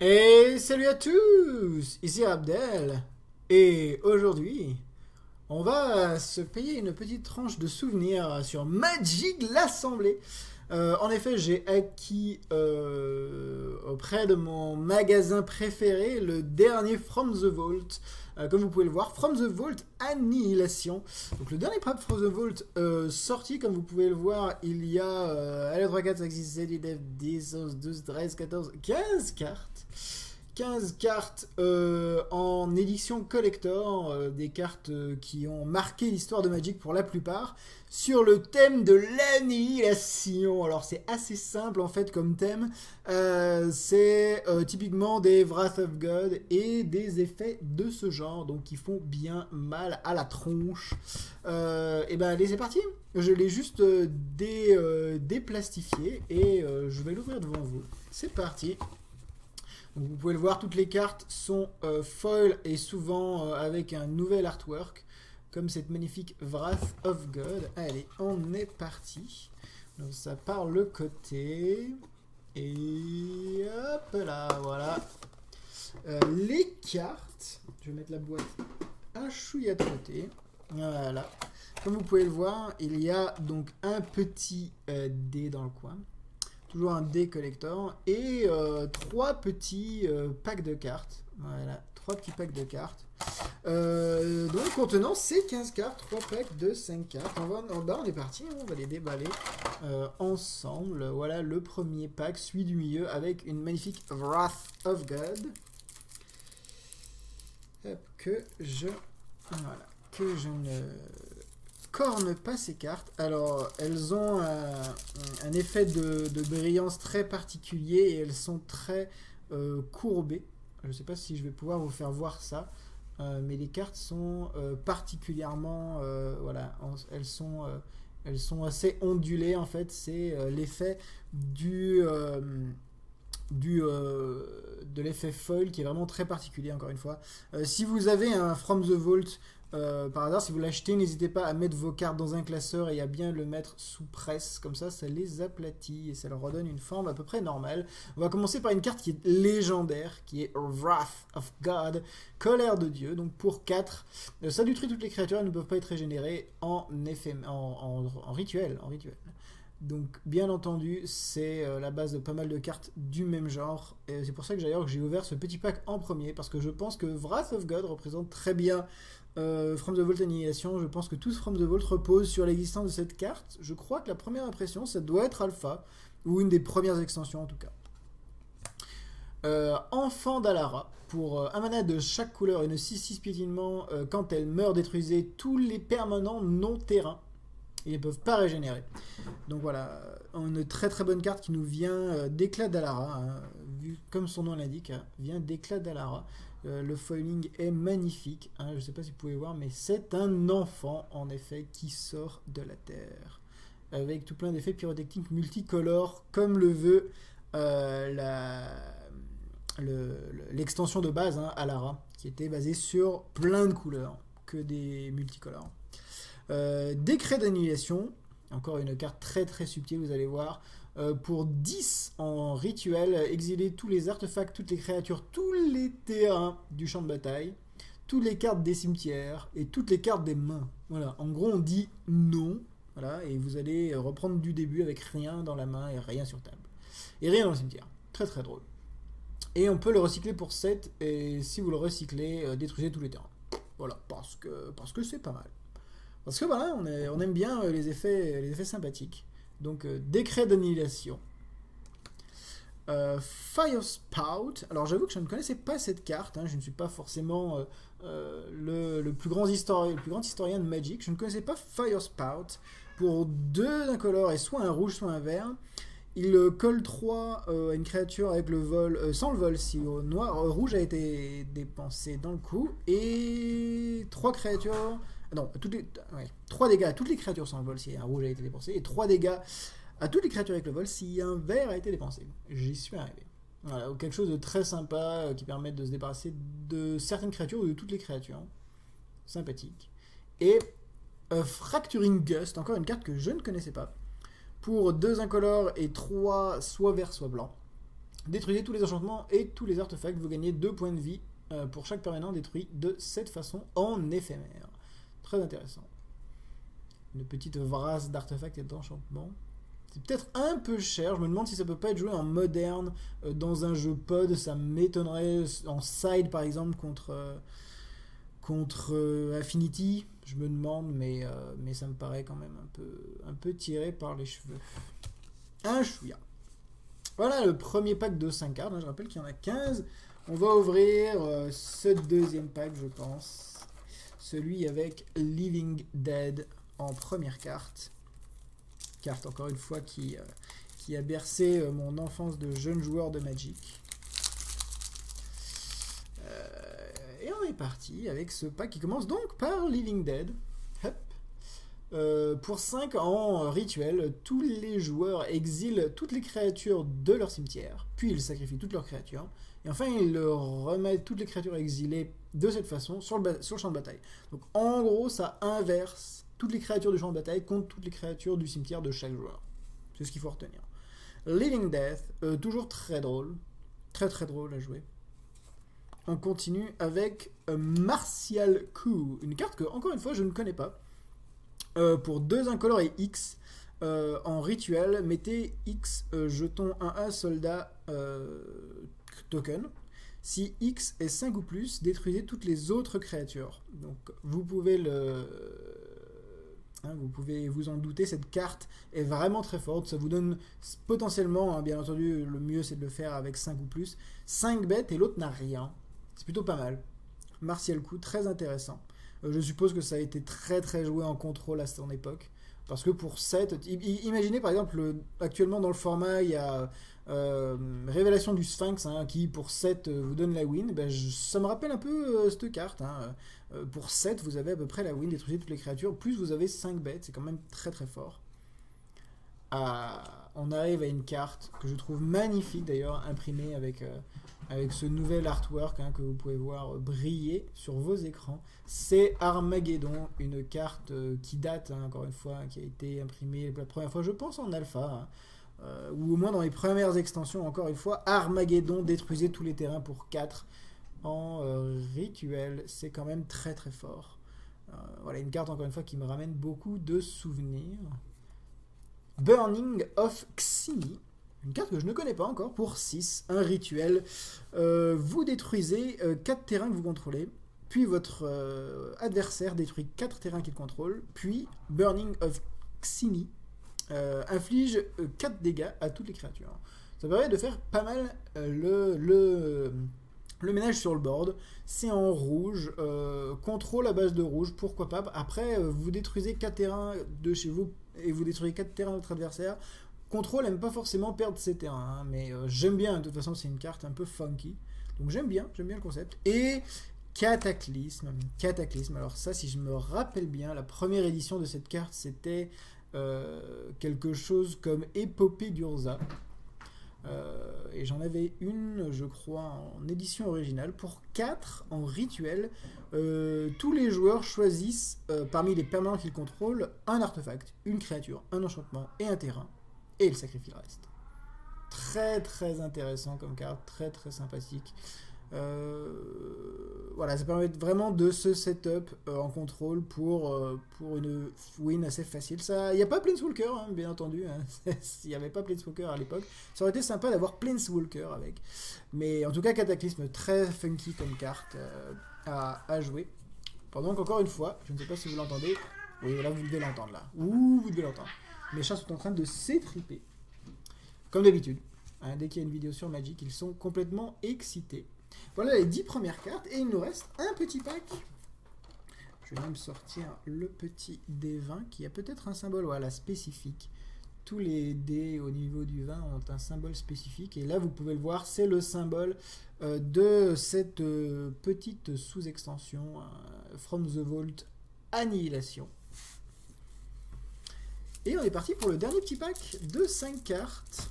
Et salut à tous, ici Abdel. Et aujourd'hui, on va se payer une petite tranche de souvenirs sur Magic l'Assemblée. En effet, j'ai acquis auprès de mon magasin préféré le dernier From the Vault. Comme vous pouvez le voir, From the Vault Annihilation. Donc le dernier From the Vault sorti, comme vous pouvez le voir, il y a allez, 3, 4, 5, 6, 7, 8, 9, 10, 11, 12, 13, 14, 15 cartes. 15 cartes en édition collector, des cartes qui ont marqué l'histoire de Magic pour la plupart, sur le thème de l'annihilation. Alors c'est assez simple en fait comme thème, c'est typiquement des Wrath of God et des effets de ce genre, donc qui font bien mal à la tronche. Et ben allez c'est parti, je l'ai juste déplastifié et je vais l'ouvrir devant vous. C'est parti. Donc vous pouvez le voir, toutes les cartes sont foil et souvent avec un nouvel artwork, comme cette magnifique Wrath of God. Allez, on est parti. Donc ça part le côté. Et hop là, voilà. Les cartes, je vais mettre la boîte un chouïa de côté. Voilà. Comme vous pouvez le voir, il y a donc un petit dé dans le coin. Toujours un dé collector et 3 petits packs de cartes. Voilà, 3 petits packs de cartes. Donc contenant ces 15 cartes, 3 packs de 5 cartes. On est parti, on va les déballer ensemble. Voilà le premier pack, celui du milieu avec une magnifique Wrath of God. Hop, que je ne corne pas ces cartes. Alors, elles ont un effet de brillance très particulier et elles sont très courbées. Je ne sais pas si je vais pouvoir vous faire voir ça, mais les cartes sont particulièrement, voilà, elles sont assez ondulées en fait. C'est l'effet de l'effet foil qui est vraiment très particulier encore une fois. Si vous avez un From the Vault par hasard, si vous l'achetez, n'hésitez pas à mettre vos cartes dans un classeur et à bien le mettre sous presse, comme ça les aplatit et ça leur redonne une forme à peu près normale. On va commencer par une carte qui est légendaire, qui est Wrath of God, colère de Dieu, donc pour 4. Ça détruit toutes les créatures, elles ne peuvent pas être régénérées en rituel. Donc, bien entendu, c'est la base de pas mal de cartes du même genre. Et c'est pour ça que d'ailleurs j'ai ouvert ce petit pack en premier, parce que je pense que Wrath of God représente très bien From the Vault Annihilation. Je pense que tout From the Vault repose sur l'existence de cette carte. Je crois que la première impression, ça doit être Alpha, ou une des premières extensions en tout cas. Enfant d'Alara, pour un mana de chaque couleur et une 6-6 piétinement, quand elle meurt, détruisez tous les permanents non-terrain. Ils ne peuvent pas régénérer. Donc voilà, une très très bonne carte qui nous vient d'Éclat d'Alara, hein, vu comme son nom l'indique, hein, vient d'Éclat d'Alara. Le foiling est magnifique, hein, je ne sais pas si vous pouvez voir, mais c'est un enfant en effet qui sort de la terre. Avec tout plein d'effets pyrotechniques multicolores, comme le veut l'extension de base, hein, Alara, qui était basée sur plein de couleurs, que des multicolores. Décret d'annihilation, encore une carte très très subtile, vous allez voir. Pour 10 en rituel, exiler tous les artefacts, toutes les créatures, tous les terrains du champ de bataille, toutes les cartes des cimetières et toutes les cartes des mains. Voilà, en gros on dit non, voilà, et vous allez reprendre du début avec rien dans la main et rien sur table. Et rien dans le cimetière. Très très drôle. Et on peut le recycler pour 7, et si vous le recyclez, détruisez tous les terrains. Voilà, parce que c'est pas mal. Parce que voilà, on aime bien les effets sympathiques. Donc, décret d'annihilation. Fire Spout. Alors, j'avoue que je ne connaissais pas cette carte. Hein. Je ne suis pas forcément le plus grand historien de Magic. Je ne connaissais pas Fire Spout. Pour 2 incolores et soit un rouge, soit un vert. Il colle 3 à une créature avec le vol, sans le vol, si rouge a été dépensé dans le coup. Et 3 créatures. Non, 3 dégâts à toutes les créatures sans le vol si un rouge a été dépensé, et 3 dégâts à toutes les créatures avec le vol si un vert a été dépensé. J'y suis arrivé. Voilà, ou quelque chose de très sympa qui permet de se débarrasser de certaines créatures ou de toutes les créatures. Sympathique. Et Fracturing Gust, encore une carte que je ne connaissais pas. Pour 2 incolores et 3 soit vert soit blanc. Détruisez tous les enchantements et tous les artefacts. Vous gagnez 2 points de vie pour chaque permanent détruit de cette façon en éphémère. Très intéressant. Une petite vrasse d'artefacts et d'enchantements. C'est peut-être un peu cher. Je me demande si ça peut pas être joué en moderne dans un jeu pod. Ça m'étonnerait en side par exemple contre Affinity. Je me demande, mais ça me paraît quand même un peu tiré par les cheveux. Un chouïa. Voilà le premier pack de 5 cartes. Je rappelle qu'il y en a 15. On va ouvrir ce deuxième pack, je pense. Celui avec Living Dead en première carte. Carte, encore une fois, qui a bercé mon enfance de jeune joueur de Magic. Et on est parti avec ce pack qui commence donc par Living Dead. Hop. Pour 5 en rituel, tous les joueurs exilent toutes les créatures de leur cimetière, puis ils sacrifient toutes leurs créatures, et enfin ils remettent toutes les créatures exilées de cette façon sur le champ de bataille. Donc en gros, ça inverse toutes les créatures du champ de bataille contre toutes les créatures du cimetière de chaque joueur. C'est ce qu'il faut retenir. Living Death, toujours très drôle, très drôle à jouer. On continue avec Martial Coup, une carte que, encore une fois, je ne connais pas. Pour 2 incolores et X, en rituel, mettez X jeton 1A soldat token. Si X est 5 ou plus, détruisez toutes les autres créatures. Donc vous pouvez vous pouvez vous en douter, cette carte est vraiment très forte. Ça vous donne potentiellement, bien entendu, le mieux c'est de le faire avec 5 ou plus, 5 bêtes et l'autre n'a rien. C'est plutôt pas mal. Martial Coup, très intéressant. Je suppose que ça a été très joué en contrôle à son époque. Parce que pour 7, imaginez par exemple, actuellement dans le format, il y a Révélation du Sphinx, qui pour 7 vous donne la win. Ça me rappelle un peu cette carte. Pour 7, vous avez à peu près la win, détruisez toutes les créatures, plus vous avez 5 bêtes, c'est quand même très fort. On arrive à une carte que je trouve magnifique d'ailleurs, imprimée avec ce nouvel artwork que vous pouvez voir briller sur vos écrans. C'est Armageddon, une carte qui date, encore une fois, qui a été imprimée pour la première fois, je pense, en alpha, ou au moins dans les premières extensions, encore une fois. Armageddon, détruisez tous les terrains pour 4 en rituel, c'est quand même très fort. Voilà, une carte, encore une fois, qui me ramène beaucoup de souvenirs. Burning of Xini, une carte que je ne connais pas encore, pour 6, un rituel. Vous détruisez 4 terrains que vous contrôlez, puis votre adversaire détruit 4 terrains qu'il contrôle, puis Burning of Xini inflige 4 dégâts à toutes les créatures. Ça permet de faire pas mal le ménage sur le board. C'est en rouge, contrôle à base de rouge, pourquoi pas. Après, vous détruisez 4 terrains de chez vous, et vous détruisez 4 terrains de votre adversaire. Contrôle n'aime pas forcément perdre ses terrains, mais j'aime bien, de toute façon c'est une carte un peu funky, donc j'aime bien le concept. Et Cataclysme, alors ça, si je me rappelle bien, la première édition de cette carte c'était quelque chose comme Épopée d'Urza, et j'en avais une, je crois, en édition originale, pour 4 en rituel. Tous les joueurs choisissent parmi les permanents qu'ils contrôlent un artefact, une créature, un enchantement et un terrain, et ils sacrifient le reste. Très intéressant comme carte, très sympathique. Voilà, ça permet vraiment de se setup en contrôle pour une win assez facile. Il n'y a pas Planeswalker, bien entendu. S'il n'y avait pas Planeswalker à l'époque, ça aurait été sympa d'avoir Planeswalker avec. Mais en tout cas, Cataclysme, très funky comme carte à jouer. Pendant qu'encore une fois, je ne sais pas si vous l'entendez. Oui, là, vous devez l'entendre là. Ouh, vous devez l'entendre. Mes chats sont en train de s'étriper. Comme d'habitude. Dès qu'il y a une vidéo sur Magic, ils sont complètement excités. Voilà les 10 premières cartes, et il nous reste un petit pack. Je vais même sortir le petit D20 qui a peut-être un symbole, voilà, spécifique. Tous les dés au niveau du 20 ont un symbole spécifique, et là vous pouvez le voir, c'est le symbole de cette petite sous-extension From the Vault Annihilation. Et on est parti pour le dernier petit pack de 5 cartes.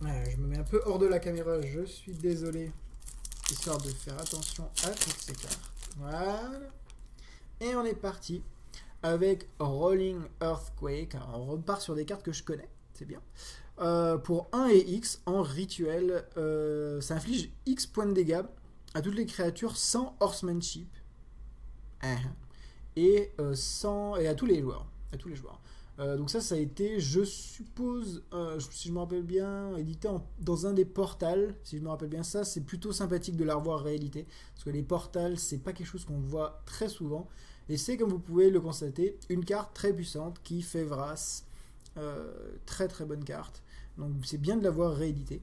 Ouais, je me mets un peu hors de la caméra, je suis désolé, histoire de faire attention à toutes ces cartes. Voilà. Et on est parti avec Rolling Earthquake. Alors, on repart sur des cartes que je connais, c'est bien. Pour 1 et X en rituel, ça inflige X points de dégâts à toutes les créatures sans horsemanship. Et, et à tous les joueurs. Donc ça a été, je suppose, si je me rappelle bien, édité dans un des portals. Si je me rappelle bien ça, c'est plutôt sympathique de la revoir réédité. Parce que les portals, c'est pas quelque chose qu'on voit très souvent. Et c'est, comme vous pouvez le constater, une carte très puissante qui fait Vras. Très très bonne carte. Donc c'est bien de l'avoir réédité.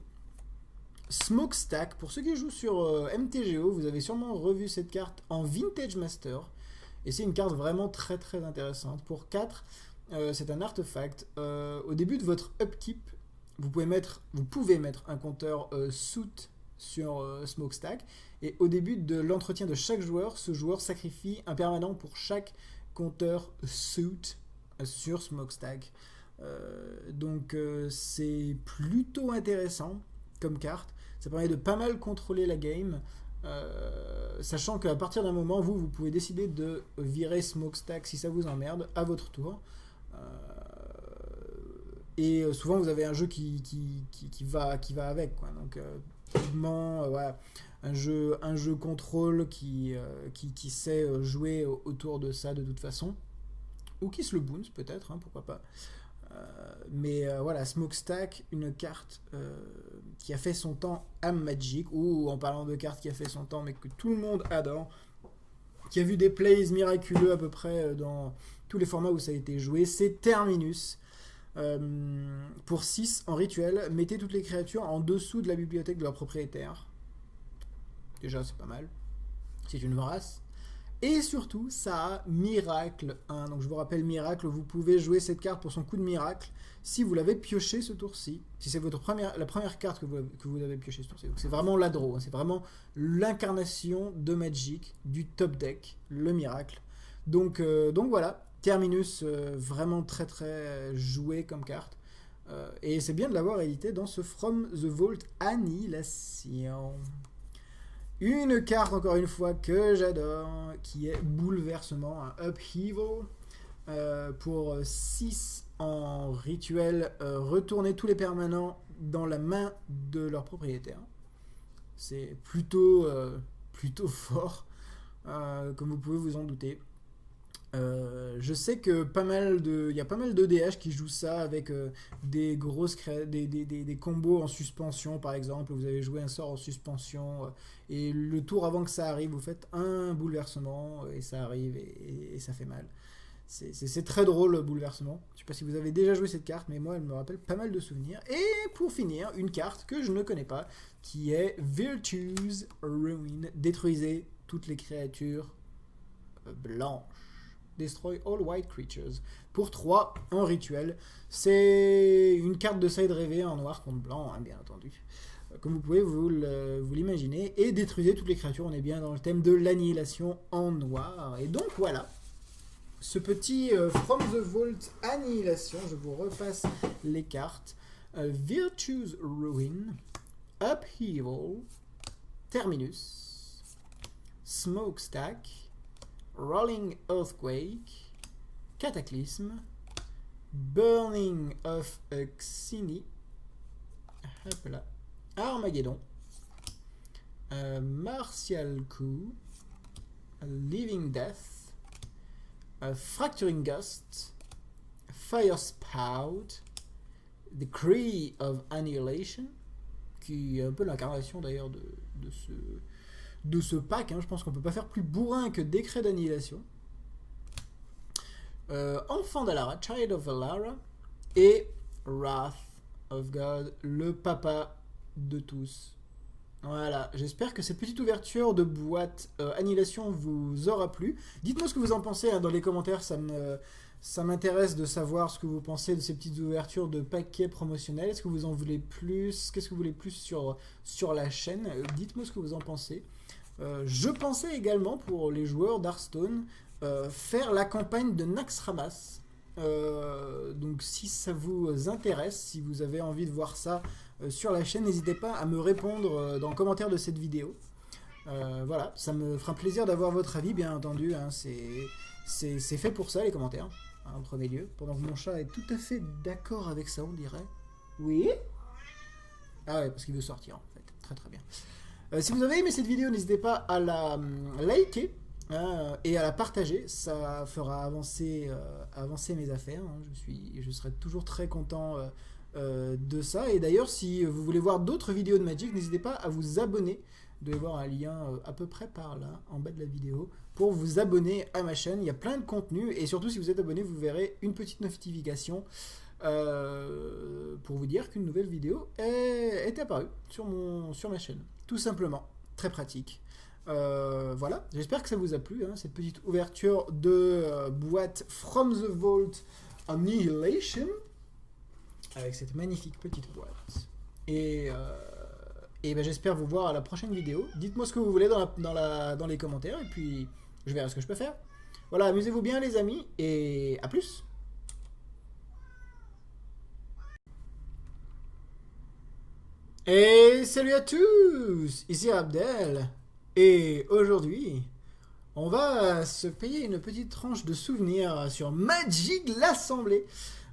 Smokestack, pour ceux qui jouent sur MTGO, vous avez sûrement revu cette carte en Vintage Master. Et c'est une carte vraiment très très intéressante. Pour 4, c'est un artefact. Au début de votre upkeep, vous pouvez mettre un compteur suit sur Smokestack. Et au début de l'entretien de chaque joueur, ce joueur sacrifie un permanent pour chaque compteur suit sur Smokestack. Donc c'est plutôt intéressant comme carte. Ça permet de pas mal contrôler la game. Sachant qu'à partir d'un moment, vous pouvez décider de virer Smokestack si ça vous emmerde à votre tour. Et souvent vous avez un jeu qui va avec, quoi. Donc voilà, un jeu contrôle qui sait jouer autour de ça de toute façon, ou qui se le bounce peut-être, hein, pourquoi pas. Mais voilà, Smokestack, une carte qui a fait son temps à Magic, ou en parlant de cartes qui a fait son temps mais que tout le monde adore, qui a vu des plays miraculeux à peu près dans tous les formats où ça a été joué, c'est Terminus. Pour 6 en rituel, mettez toutes les créatures en dessous de la bibliothèque de leur propriétaire. Déjà c'est pas mal, c'est une race. Et surtout, ça a Miracle 1. Donc je vous rappelle, Miracle, vous pouvez jouer cette carte pour son coup de miracle si vous l'avez pioché ce tour-ci. Si c'est la première carte que vous avez pioché ce tour-ci. Donc c'est vraiment la draw, hein. C'est vraiment l'incarnation de Magic, du top deck, le Miracle. Donc voilà, Terminus, vraiment très très joué comme carte. Et c'est bien de l'avoir édité dans ce From the Vault Annihilation. Une carte, encore une fois, que j'adore, qui est Bouleversement, un Upheaval. Pour 6 en rituel, retourner tous les permanents dans la main de leur propriétaire. C'est plutôt fort, comme vous pouvez vous en douter. Je sais que il y a pas mal d'EDH qui jouent ça avec des grosses des combos en suspension, par exemple. Vous avez joué un sort en suspension et le tour avant que ça arrive, vous faites un bouleversement et ça arrive et ça fait mal. C'est très drôle, le bouleversement. Je sais pas si vous avez déjà joué cette carte, mais moi elle me rappelle pas mal de souvenirs. Et pour finir, une carte que je ne connais pas, qui est Virtue's Ruin. Détruisez toutes les créatures blanches. Destroy all white creatures. Pour 3 en rituel. C'est une carte de side rêvé en noir contre blanc, hein, bien entendu. Comme vous pouvez vous l'imaginer. Et détruisez toutes les créatures. On est bien dans le thème de l'annihilation en noir. Et donc voilà. Ce petit From the Vault Annihilation. Je vous repasse les cartes. Virtue's Ruin. Upheaval. Terminus. Smokestack. Rolling Earthquake, Cataclysm, Burning of Xini, hop là, Armageddon, Martial Coup, Living Death, Fracturing Gust, Fire Spout, Decree of Annihilation, qui est un peu l'incarnation d'ailleurs de ce pack, hein. Je pense qu'on peut pas faire plus bourrin que Décret d'Annihilation. Enfant d'Alara, Child of Alara, et Wrath of God, le papa de tous. Voilà, j'espère que cette petite ouverture de boîte Annihilation vous aura plu. Dites-moi ce que vous en pensez, hein, dans les commentaires, ça m'intéresse de savoir ce que vous pensez de ces petites ouvertures de paquets promotionnels. Est-ce que vous en voulez plus? Qu'est-ce que vous voulez plus sur la chaîne? Dites-moi ce que vous en pensez. Je pensais également pour les joueurs d'Hearthstone faire la campagne de Naxxramas. Donc si ça vous intéresse, si vous avez envie de voir ça sur la chaîne, n'hésitez pas à me répondre dans le commentaire de cette vidéo. Voilà, ça me fera plaisir d'avoir votre avis, bien entendu, hein. C'est fait pour ça, les commentaires, hein, en premier lieu. Pendant que mon chat est tout à fait d'accord avec ça, on dirait. Oui. Ah ouais, parce qu'il veut sortir en fait. Très très bien. Si vous avez aimé cette vidéo, n'hésitez pas à la liker hein, et à la partager. Ça fera avancer mes affaires. Hein. Je serai toujours très content de ça. Et d'ailleurs, si vous voulez voir d'autres vidéos de Magic, n'hésitez pas à vous abonner. Vous devez voir un lien à peu près par là, en bas de la vidéo, pour vous abonner à ma chaîne. Il y a plein de contenu. Et surtout, si vous êtes abonné, vous verrez une petite notification pour vous dire qu'une nouvelle vidéo est apparue sur ma chaîne. Tout simplement. Très pratique. Voilà, j'espère que ça vous a plu, hein, cette petite ouverture de boîte From the Vault Annihilation, avec cette magnifique petite boîte. Et ben, j'espère vous voir à la prochaine vidéo. Dites-moi ce que vous voulez dans les commentaires, et puis je verrai ce que je peux faire. Voilà, amusez-vous bien les amis, et à plus. Et salut à tous, ici Abdel, et aujourd'hui, on va se payer une petite tranche de souvenirs sur Magic l'Assemblée.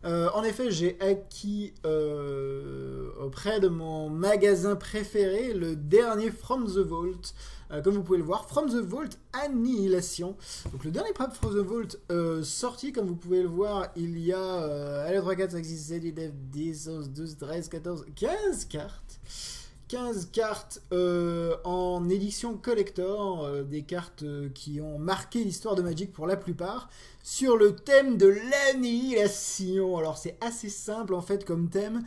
En effet, j'ai acquis auprès de mon magasin préféré le dernier From the Vault. Comme vous pouvez le voir, From the Vault Annihilation. Donc le dernier From the Vault sorti, comme vous pouvez le voir, il y a 3, 4, 5, 6, 7, 8, 9, 10, 11, 12, 13, 14, 15 cartes. 15 cartes en édition collector, des cartes qui ont marqué l'histoire de Magic pour la plupart, sur le thème de l'annihilation. Alors c'est assez simple en fait comme thème,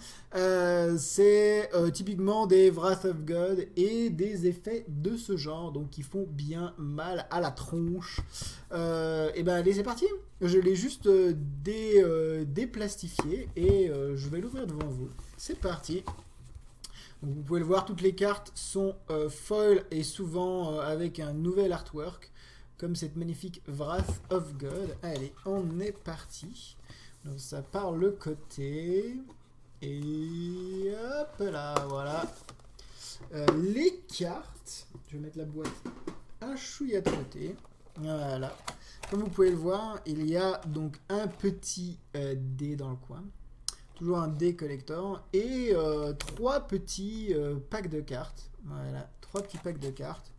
c'est typiquement des Wrath of God et des effets de ce genre, donc qui font bien mal à la tronche. Et ben allez, c'est parti. Je l'ai juste déplastifié et je vais l'ouvrir devant vous. C'est parti. Donc vous pouvez le voir, toutes les cartes sont foil et souvent avec un nouvel artwork, comme cette magnifique Wrath of God. Allez, on est parti. Donc ça par le côté. Et hop là, voilà. Les cartes. Je vais mettre la boîte un chouïa de côté. Voilà. Comme vous pouvez le voir, il y a donc un petit dé dans le coin. Toujours un dé collector et 3 petits packs de cartes. Voilà, 3 petits packs de cartes.